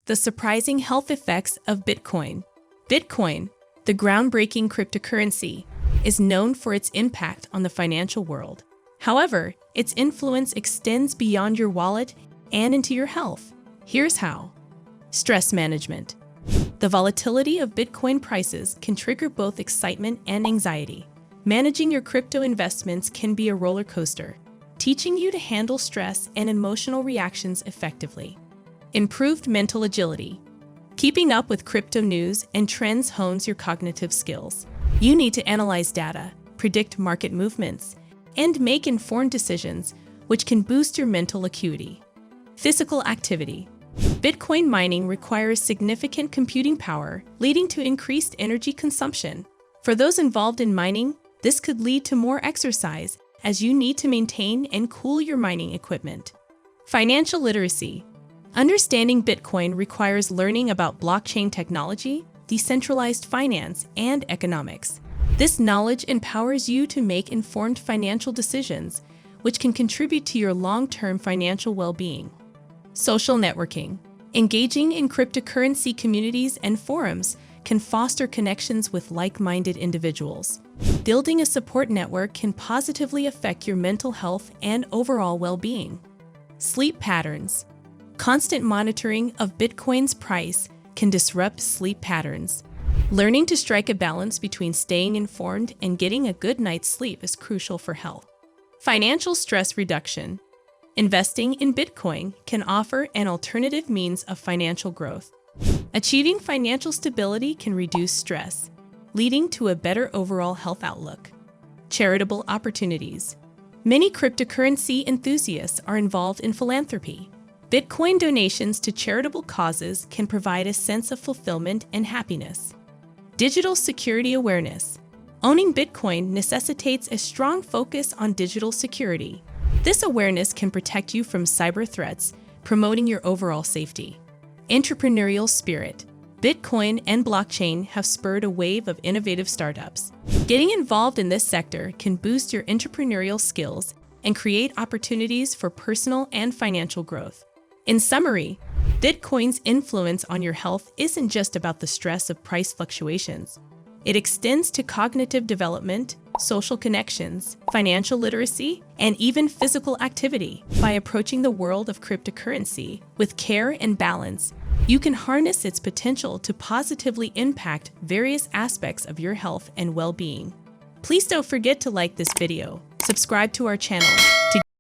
The surprising health effects of Bitcoin. Bitcoin, the groundbreaking cryptocurrency, is known for its impact on the financial world. However, its influence extends beyond your wallet and into your health. Here's how. Stress management. The volatility of Bitcoin prices can trigger both excitement and anxiety. Managing your crypto investments can be a roller coaster, teaching you to handle stress and emotional reactions effectively. Improved mental agility. Keeping up with crypto news and trends hones your cognitive skills. You need to analyze data, predict market movements, and make informed decisions, which can boost your mental acuity. Physical activity. Bitcoin mining requires significant computing power, leading to increased energy consumption. For those involved in mining, this could lead to more exercise, as you need to maintain and cool your mining equipment. Financial literacy. Understanding Bitcoin requires learning about blockchain technology, decentralized finance, and economics. This knowledge empowers you to make informed financial decisions, which can contribute to your long-term financial well-being. Social networking. Engaging in cryptocurrency communities and forums can foster connections with like-minded individuals. Building a support network can positively affect your mental health and overall well-being. Sleep patterns. Constant monitoring of Bitcoin's price can disrupt sleep patterns. Learning to strike a balance between staying informed and getting a good night's sleep is crucial for health. Financial stress reduction. Investing in Bitcoin can offer an alternative means of financial growth. Achieving financial stability can reduce stress, leading to a better overall health outlook. Charitable opportunities. Many cryptocurrency enthusiasts are involved in philanthropy. Bitcoin donations to charitable causes can provide a sense of fulfillment and happiness. Digital security awareness. Owning Bitcoin necessitates a strong focus on digital security. This awareness can protect you from cyber threats, promoting your overall safety. Entrepreneurial spirit. Bitcoin and blockchain have spurred a wave of innovative startups. Getting involved in this sector can boost your entrepreneurial skills and create opportunities for personal and financial growth. In summary, Bitcoin's influence on your health isn't just about the stress of price fluctuations. It extends to cognitive development, social connections, financial literacy, and even physical activity. By approaching the world of cryptocurrency with care and balance, you can harness its potential to positively impact various aspects of your health and well-being. Please don't forget to like this video, subscribe to our channel,